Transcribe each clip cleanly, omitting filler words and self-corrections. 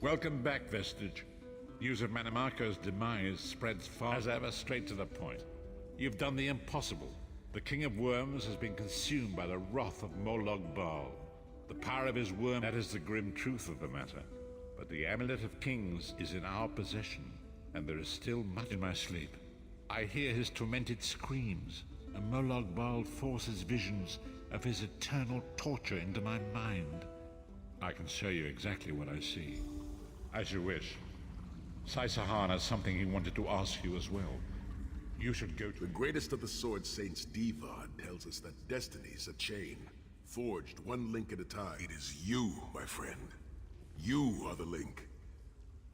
Welcome back, Vestige. News of Manimarco's demise spreads far as ever, straight to the point. You've done the impossible. The King of Worms has been consumed by the wrath of Molog Bal. The power of his worm, that is the grim truth of the matter. But the Amulet of Kings is in our possession, and there is still much in my sleep. I hear his tormented screams, and Molog Bal forces visions of his eternal torture into my mind. I can show you exactly what I see. As you wish. Sai-Sahan has something he wanted to ask you as well. You should go to... The greatest of the Sword Saints, Divad, tells us that destiny's a chain, forged one link at a time. It is you, my friend. You are the link.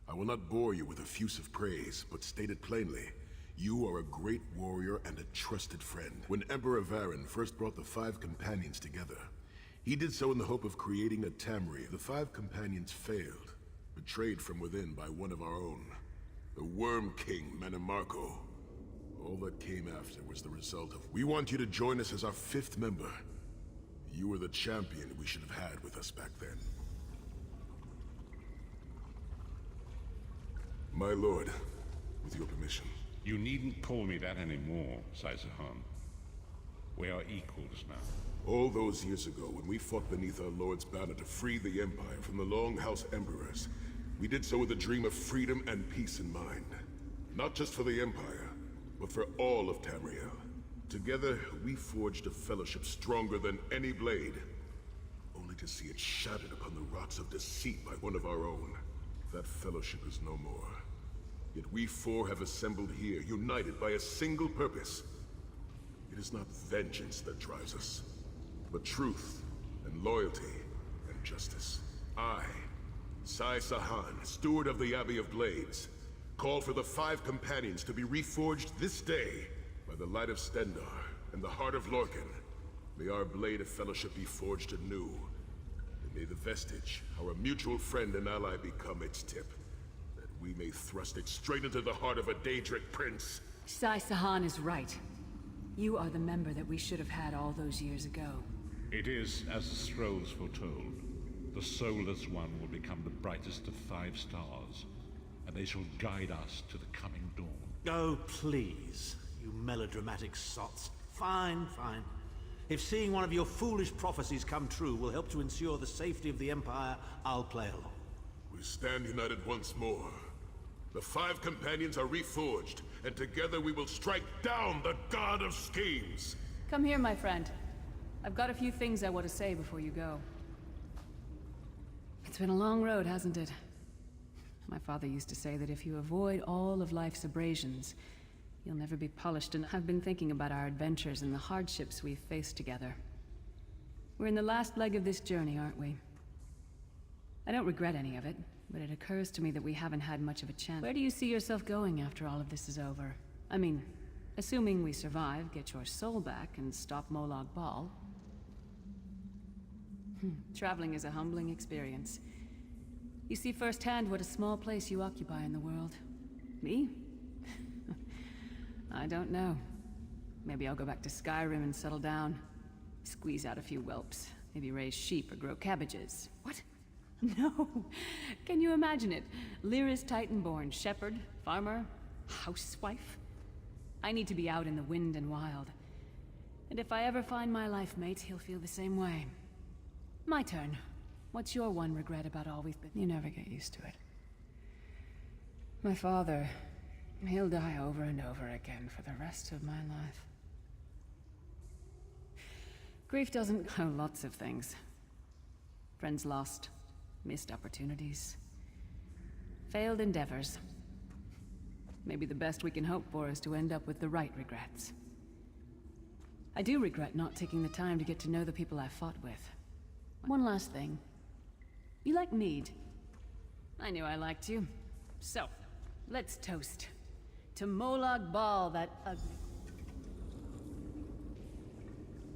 I will not bore you with effusive praise, but state it plainly. You are a great warrior and a trusted friend. When Emperor Varen first brought the five companions together, he did so in the hope of creating a Tamri. The five companions failed, betrayed from within by one of our own, the Worm King, Manimarco. All that came after was the result of... We want you to join us as our fifth member. You were the champion we should have had with us back then. My lord, with your permission. You needn't call me that anymore, Sai-Sahan. We are equals now. All those years ago, when we fought beneath our Lord's banner to free the Empire from the Longhouse Emperors, we did so with a dream of freedom and peace in mind. Not just for the Empire, but for all of Tamriel. Together, we forged a fellowship stronger than any blade, only to see it shattered upon the rocks of deceit by one of our own. That fellowship is no more. Yet we four have assembled here, united by a single purpose. It is not vengeance that drives us, but truth and loyalty and justice. I, Sai-Sahan, steward of the Abbey of Blades, call for the five companions to be reforged this day by the light of Stendarr and the heart of Lorcan. May our blade of fellowship be forged anew, and may the Vestige, our mutual friend and ally, become its tip, that we may thrust it straight into the heart of a Daedric prince. Sai-Sahan is right. You are the member that we should have had all those years ago. It is as the scrolls foretold. The soulless one will become the brightest of 5 stars, and they shall guide us to the coming dawn. Oh, please, you melodramatic sots. Fine, fine. If seeing one of your foolish prophecies come true will help to ensure the safety of the Empire, I'll play along. We stand united once more. The five companions are reforged, and together we will strike down the God of Schemes! Come here, my friend. I've got a few things I want to say before you go. It's been a long road, hasn't it? My father used to say that if you avoid all of life's abrasions, you'll never be polished, and I've been thinking about our adventures and the hardships we've faced together. We're in the last leg of this journey, aren't we? I don't regret any of it, but it occurs to me that we haven't had much of a chance. Where do you see yourself going after all of this is over? I mean, assuming we survive, get your soul back, and stop Molog Bal. Traveling is a humbling experience. You see firsthand what a small place you occupy in the world. Me? I don't know. Maybe I'll go back to Skyrim and settle down. Squeeze out a few whelps. Maybe raise sheep or grow cabbages. What? No. Can you imagine it? Lyra's Titanborn, shepherd, farmer, housewife. I need to be out in the wind and wild. And if I ever find my life mate, he'll feel the same way. My turn. What's your one regret about all we've been? You never get used to it. My father, he'll die over and over again for the rest of my life. Grief doesn't... Oh, lots of things. Friends lost. Missed opportunities. Failed endeavors. Maybe the best we can hope for is to end up with the right regrets. I do regret not taking the time to get to know the people I fought with. One last thing. You like mead? I knew I liked you. So, let's toast. To Molog Bal, that ugly...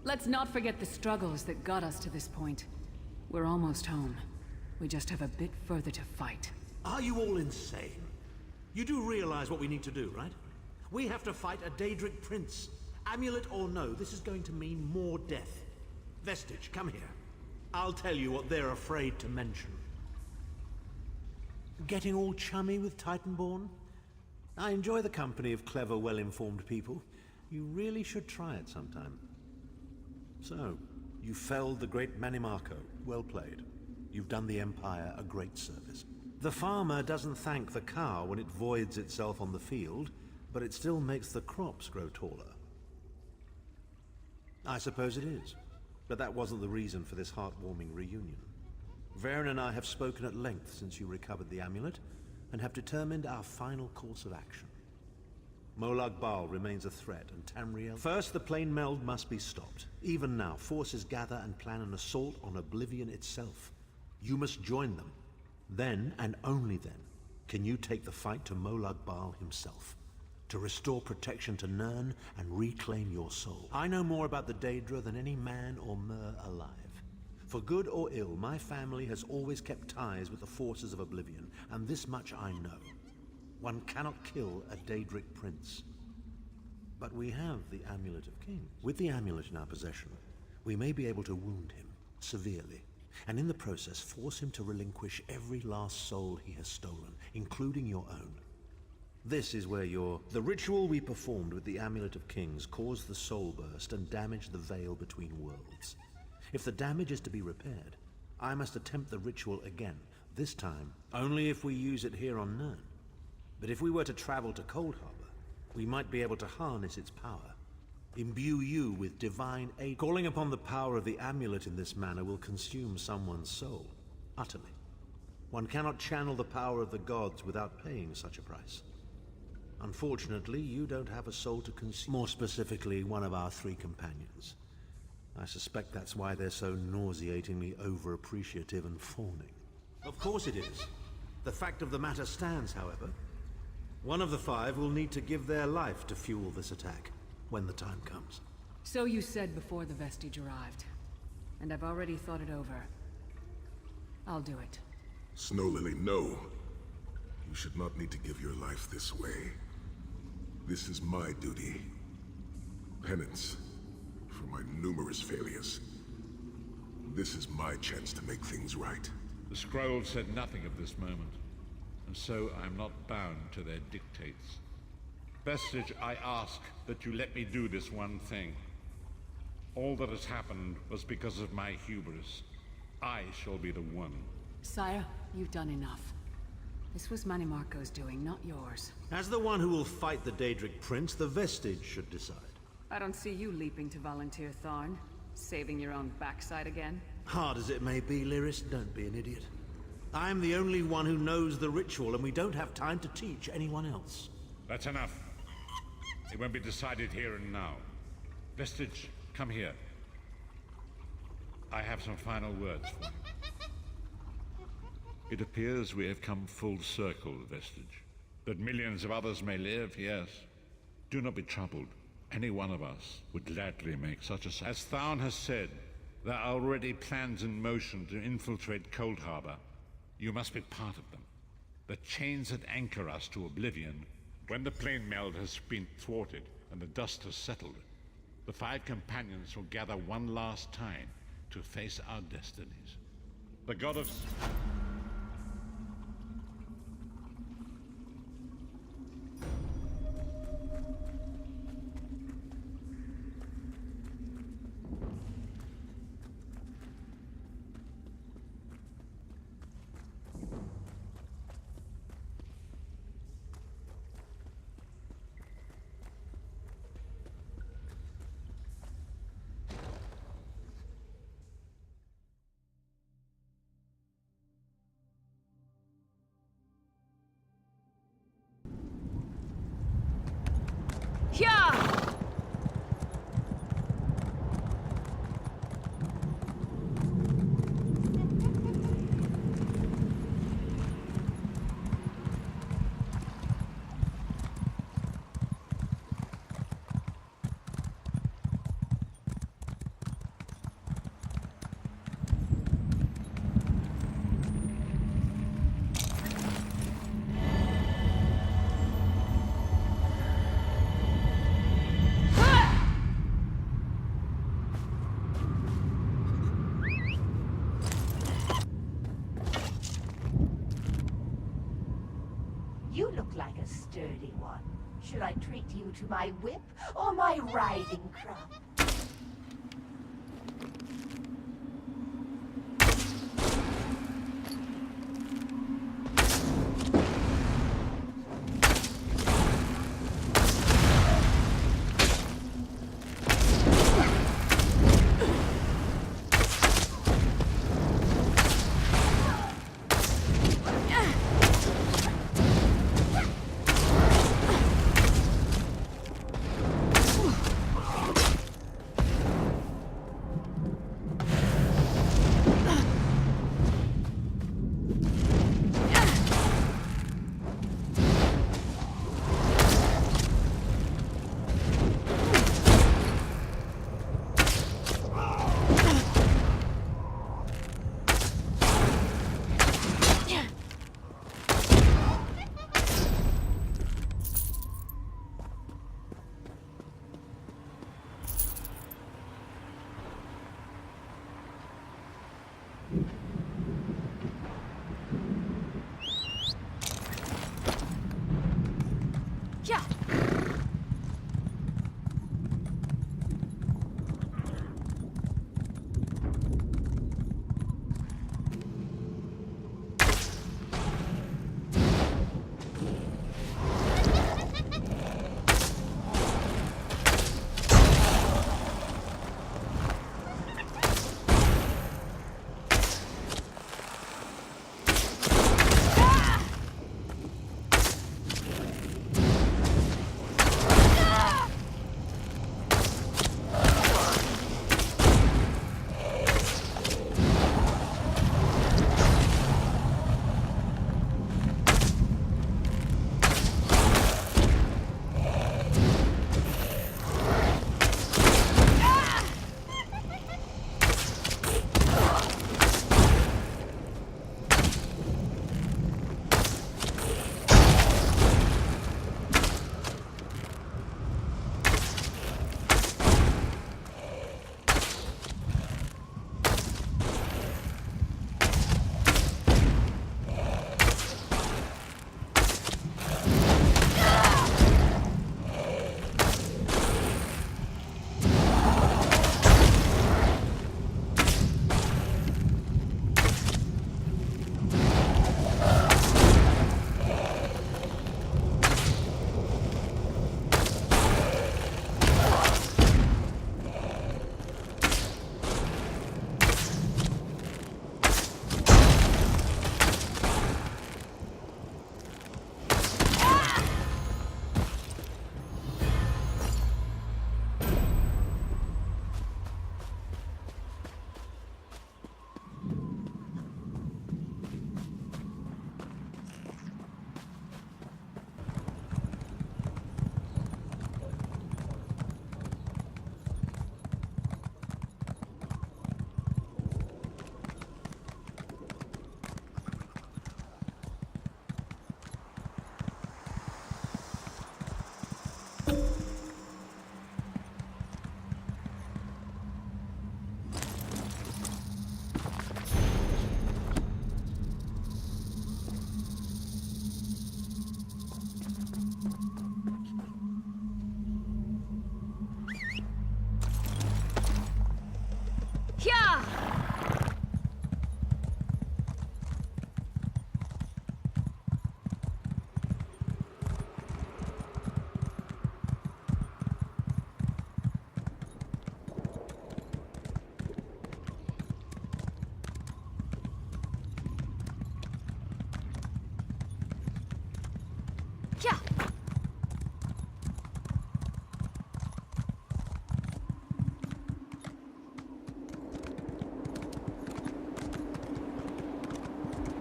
Let's not forget the struggles that got us to this point. We're almost home. We just have a bit further to fight. Are you all insane? You do realize what we need to do, right? We have to fight a Daedric prince. Amulet or no, this is going to mean more death. Vestige, come here. I'll tell you what they're afraid to mention. Getting all chummy with Titanborn? I enjoy the company of clever, well-informed people. You really should try it sometime. So, you felled the great Manimarco. Well played. You've done the Empire a great service. The farmer doesn't thank the cow when it voids itself on the field, but it still makes the crops grow taller. I suppose it is, but that wasn't the reason for this heartwarming reunion. Varen and I have spoken at length since you recovered the amulet, and have determined our final course of action. Molag Bal remains a threat, and Tamriel... First, the plane meld must be stopped. Even now, forces gather and plan an assault on Oblivion itself. You must join them. Then, and only then, can you take the fight to Molag Bal himself, to restore protection to Nirn and reclaim your soul. I know more about the Daedra than any man or mer alive. For good or ill, my family has always kept ties with the forces of Oblivion, and this much I know. One cannot kill a Daedric prince. But we have the Amulet of Kings. With the amulet in our possession, we may be able to wound him severely, and in the process force him to relinquish every last soul he has stolen, including your own. This is where The ritual we performed with the Amulet of Kings caused the soul burst and damaged the veil between worlds. If the damage is to be repaired, I must attempt the ritual again, this time only if we use it here on Nirn. But if we were to travel to Cold Harbor, we might be able to harness its power, imbue you with divine aid. Calling upon the power of the amulet in this manner will consume someone's soul, utterly. One cannot channel the power of the gods without paying such a price. Unfortunately, you don't have a soul to consume. More specifically, one of our 3 companions. I suspect that's why they're so nauseatingly over-appreciative and fawning. Of course it is. The fact of the matter stands, however. One of the 5 will need to give their life to fuel this attack, when the time comes. So you said before the vestige arrived. And I've already thought it over. I'll do it. Snow Lily, no. You should not need to give your life this way. This is my duty. Penance for my numerous failures. This is my chance to make things right. The scroll said nothing of this moment, and so I'm not bound to their dictates. Vestige, I ask that you let me do this one thing. All that has happened was because of my hubris. I shall be the one. Sire, you've done enough. This was Manimarco's doing, not yours. As the one who will fight the Daedric Prince, the Vestige should decide. I don't see you leaping to volunteer, Tharn. Saving your own backside again. Hard as it may be, Lyris, don't be an idiot. I'm the only one who knows the ritual, and we don't have time to teach anyone else. That's enough. It won't be decided here and now. Vestige, come here. I have some final words for you. It appears we have come full circle, Vestige. That millions of others may live, yes. Do not be troubled. Any one of us would gladly make such a... As Tharn has said, there are already plans in motion to infiltrate Cold Harbor. You must be part of them. The chains that anchor us to Oblivion, when the plane meld has been thwarted and the dust has settled, the 5 companions will gather one last time to face our destinies. The god of... sturdy one. Should I treat you to my whip or my riding crop?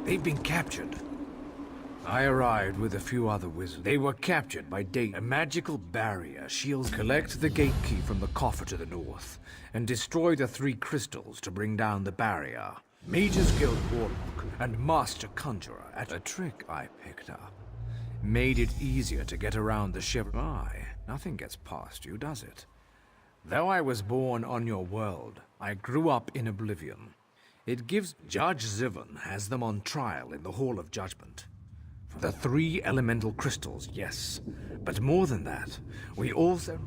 They've been captured. I arrived with a few other wizards. They were captured by a magical barrier shields. Collect the gate key from the coffer to the north, and destroy the 3 crystals to bring down the barrier. Mage's Guild Warlock and Master Conjurer at a trick I picked up. Made it easier to get around the ship. Nothing gets past you, does it? Though I was born on your world, I grew up in Oblivion. It gives Judge Zivon has them on trial in the Hall of Judgment. The 3 elemental crystals, yes. But more than that, we also...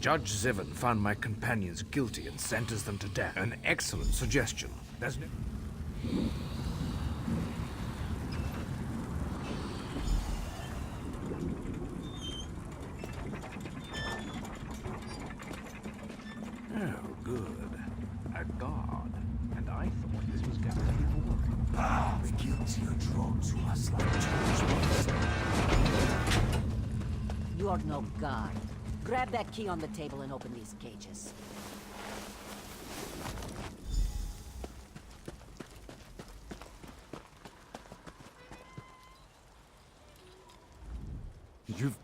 Judge Zevon found my companions guilty and sentenced them to death. An excellent suggestion. There's no... Oh, good. A guard. And I thought this was going to be boring. The guilty are drawn to us like judgments. You're no guard. Grab that key on the table and open these cages. You've...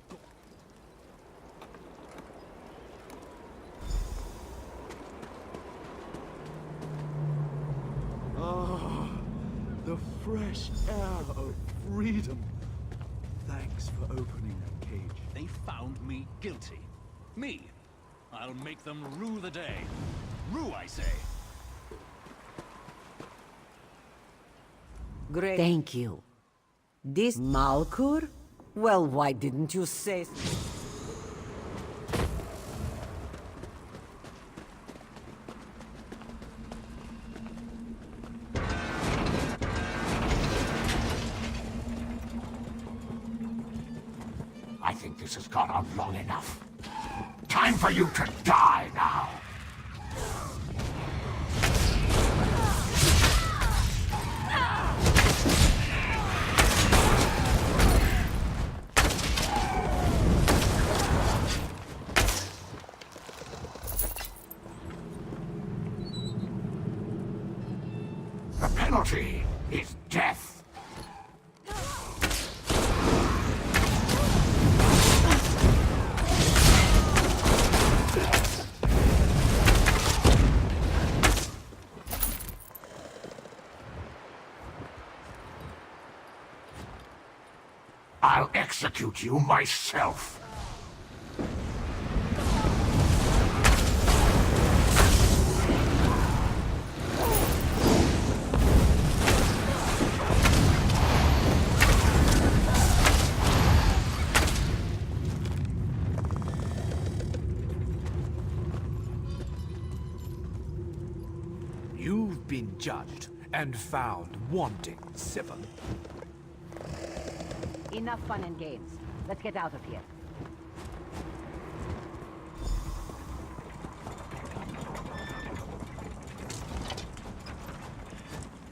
The fresh air of freedom. Thanks for opening that cage. They found me guilty. Me. I'll make them rue the day. Rue, I say. Great. Thank you. This Malkur? Well, why didn't you say... I think this has gone on long enough. Time for you to die now. The penalty is death. I'll execute you myself. You've been judged and found wanting, Zevon. Enough fun and games. Let's get out of here.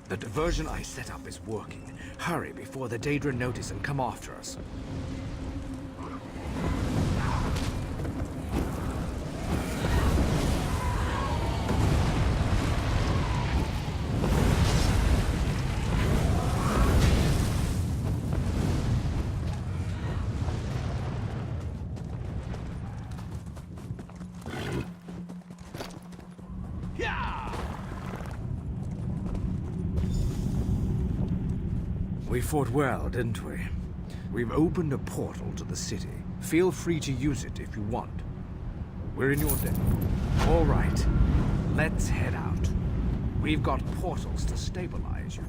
The diversion I set up is working. Hurry before the Daedra notice and come after us. We fought well, didn't we? We've opened a portal to the city. Feel free to use it if you want. We're in your debt. All right, let's head out. We've got portals to stabilize, you know.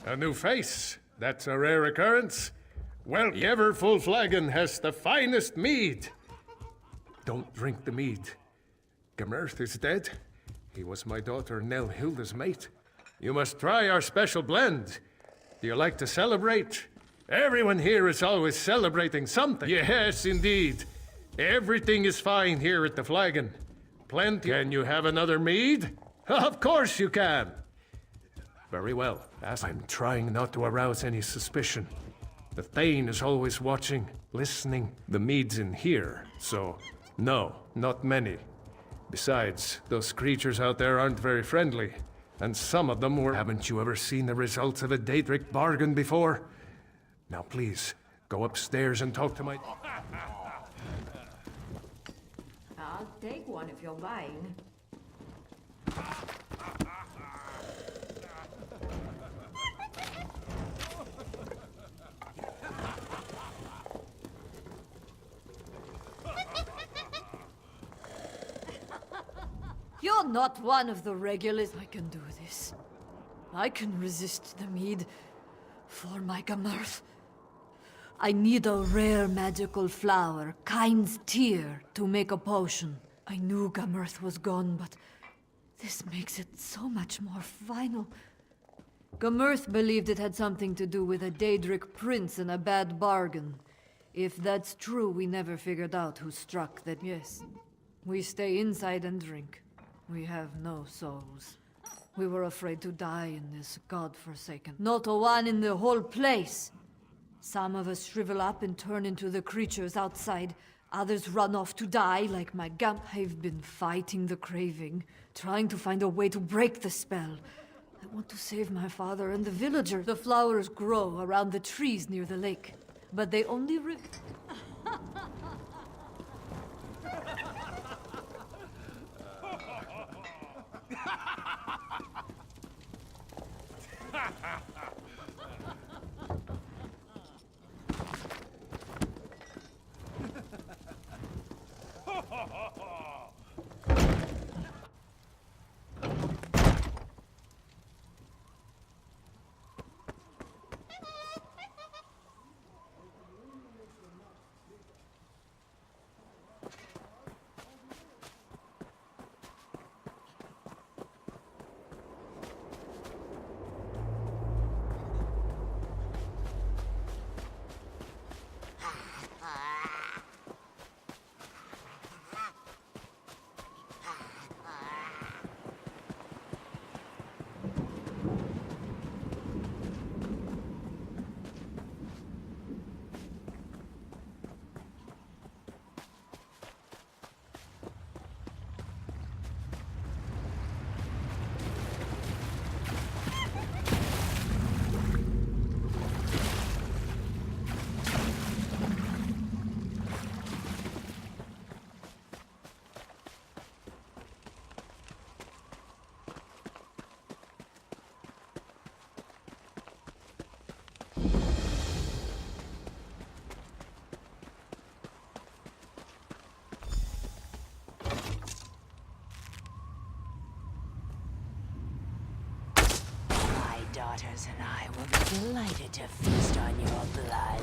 A new face. That's a rare occurrence. Well, the ever-full flagon has the finest mead. Don't drink the mead. Gemerth is dead. He was my daughter Nell Hilda's mate. You must try our special blend. Do you like to celebrate? Everyone here is always celebrating something. Yes, indeed. Everything is fine here at the flagon. Plenty. Can you have another mead? Of course you can. Very well. As I'm trying not to arouse any suspicion. The Thane is always watching, listening. The mead's in here, so no, not many. Besides, those creatures out there aren't very friendly. And some of them were... Haven't you ever seen the results of a Daedric bargain before? Now please, go upstairs and talk to my... I'll take one if you're buying. You're not one of the regulars. I can do this. I can resist the mead for my Gemerth. I need a rare magical flower, Kind's Tear, to make a potion. I knew Gemerth was gone, but this makes it so much more final. Gemerth believed it had something to do with a Daedric prince and a bad bargain. If that's true, we never figured out who struck that. Yes, we stay inside and drink. We have no souls. We were afraid to die in this godforsaken. Not a one in the whole place. Some of us shrivel up and turn into the creatures outside. Others run off to die, like my gum. I've been fighting the craving, trying to find a way to break the spell. I want to save my father and the villager. The flowers grow around the trees near the lake, but they only vampires and I will be delighted to feast on your blood.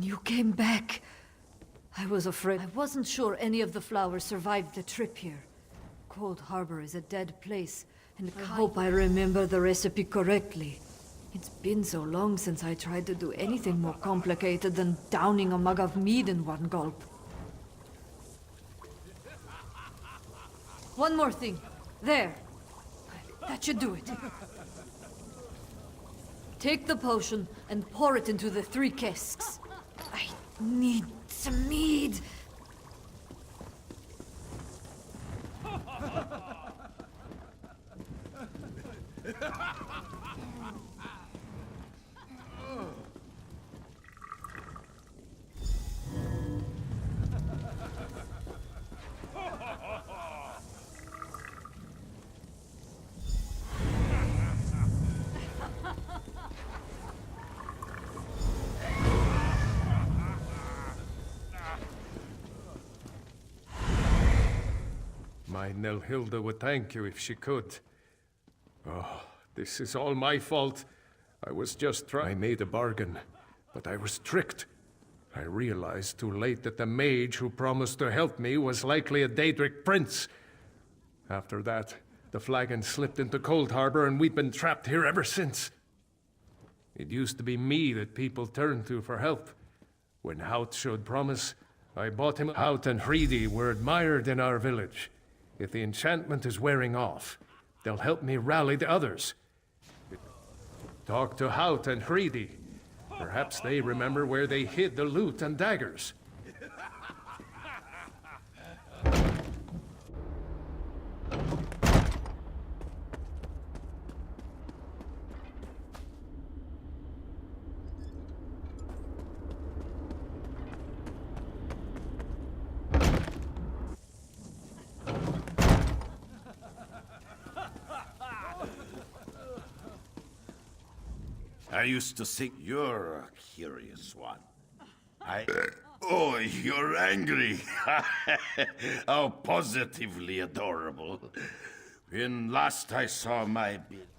You came back. I was afraid. I wasn't sure any of the flowers survived the trip here. Cold Harbor is a dead place, and I hope I remember the recipe correctly. It's been so long since I tried to do anything more complicated than downing a mug of mead in one gulp. One more thing. There. That should do it. Take the potion and pour it into the 3 casks. I need some mead. My Nelhilda would thank you if she could. Oh, this is all my fault. I was just trying. I made a bargain, but I was tricked. I realized too late that the mage who promised to help me was likely a Daedric prince. After that, The flagon slipped into Cold Harbor, and we've been trapped here ever since. It used to be me that people turned to for help. When Hout showed promise, I bought him. Hout and Hridi were admired in our village. If the enchantment is wearing off, they'll help me rally the others. Talk to Hout and Hridi. Perhaps they remember where they hid the loot and daggers. I used to think you're a curious one. Oh, you're angry. How positively adorable. When last I saw my... You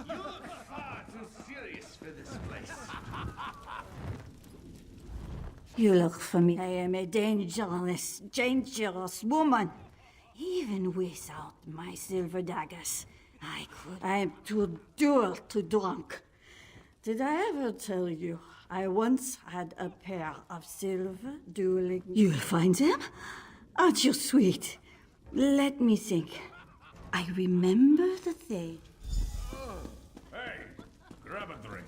look far too serious for this place. You look for me. I am a dangerous woman. Even without my silver daggers, I am too dull to drunk. Did I ever tell you I once had a pair of silver dueling? You'll find them? Aren't you sweet? Let me think. I remember the thing. Hey, grab a drink.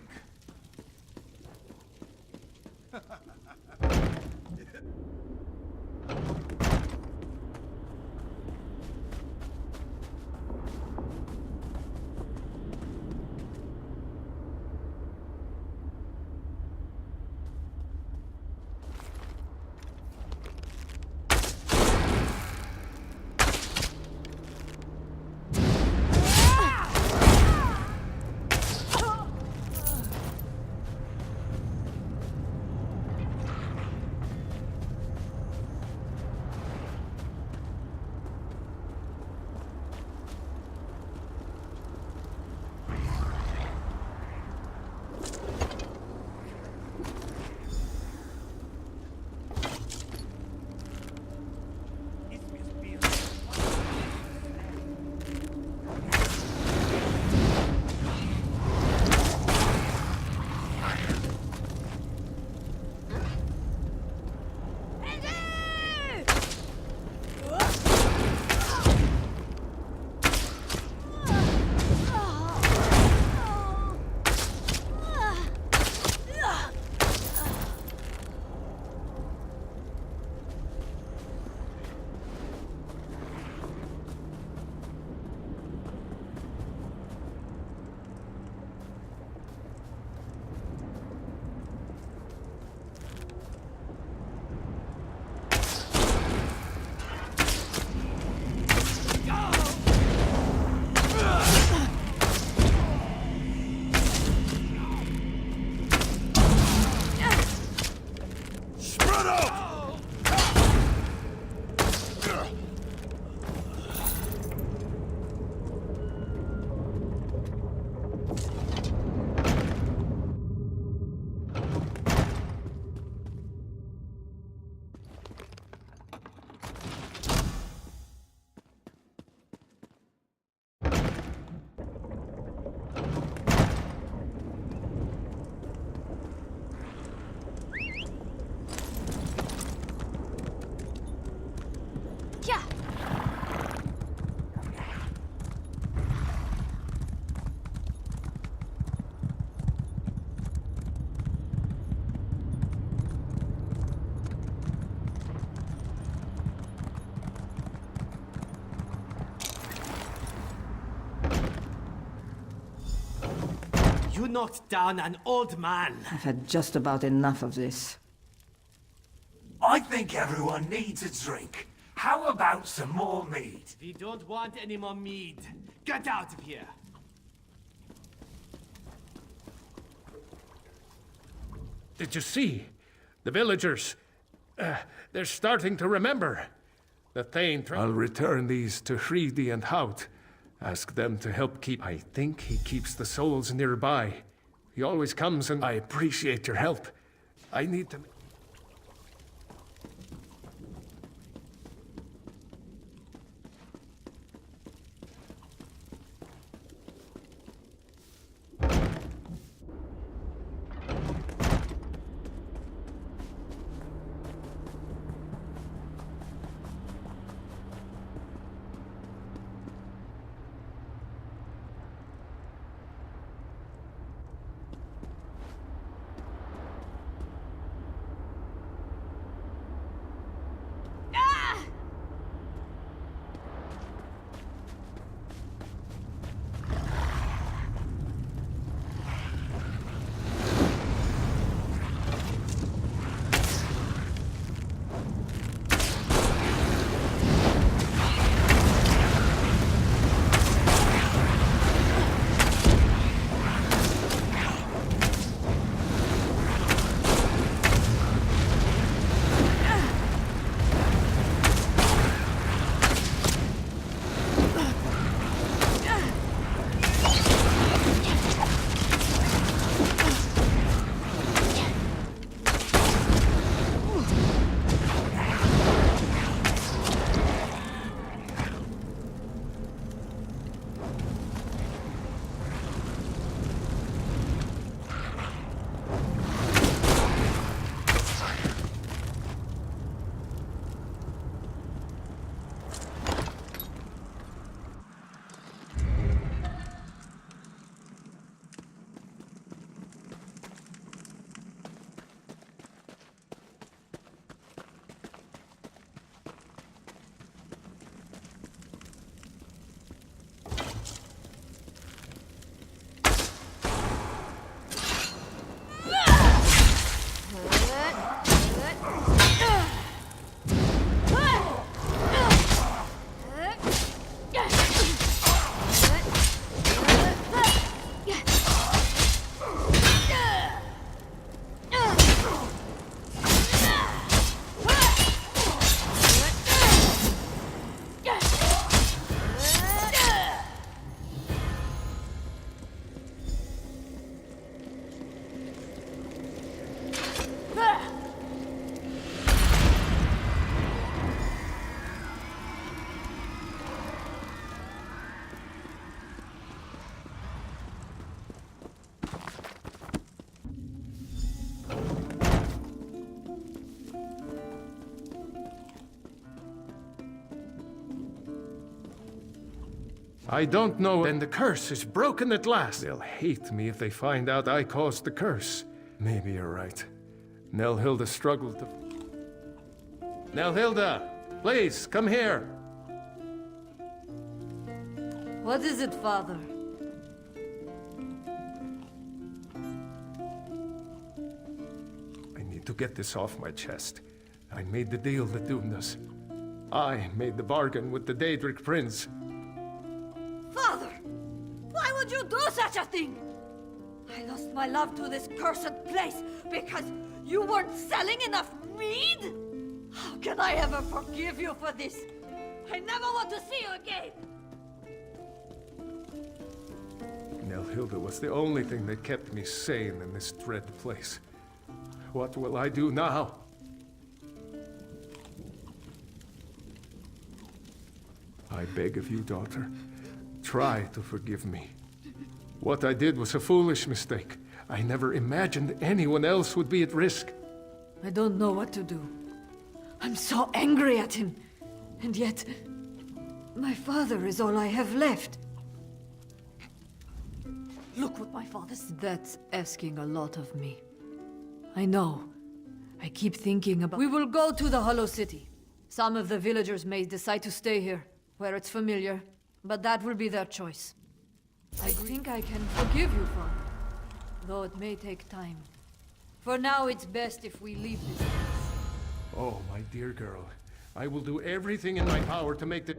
You knocked down an old man. I've had just about enough of this. I think everyone needs a drink. How about some more mead? We don't want any more mead. Get out of here. Did you see? The villagers. They're starting to remember. The Thane... I'll return these to Hridi and Hout. Ask them to help keep... I think he keeps the souls nearby. He always comes and... I appreciate your help. I need to... I don't know, and the curse is broken at last. They'll hate me if they find out I caused the curse. Maybe you're right. Nelhilda struggled to... Nelhilda, please, come here. What is it, Father? I need to get this off my chest. I made the deal that doomed us. I made the bargain with the Daedric Prince. Father! Why would you do such a thing? I lost my love to this cursed place because you weren't selling enough mead? How can I ever forgive you for this? I never want to see you again! Nelhilda was the only thing that kept me sane in this dread place. What will I do now? I beg of you, daughter, try to forgive me. What I did was a foolish mistake. I never imagined anyone else would be at risk. I don't know what to do. I'm so angry at him. And yet, my father is all I have left. Look what my father said. That's asking a lot of me. I know. I keep thinking about... We will go to the Hollow City. Some of the villagers may decide to stay here, where it's familiar, but that will be their choice. I think I can forgive you, Father, though it may take time. For now, it's best if we leave this place. Oh, my dear girl, I will do everything in my power to make the...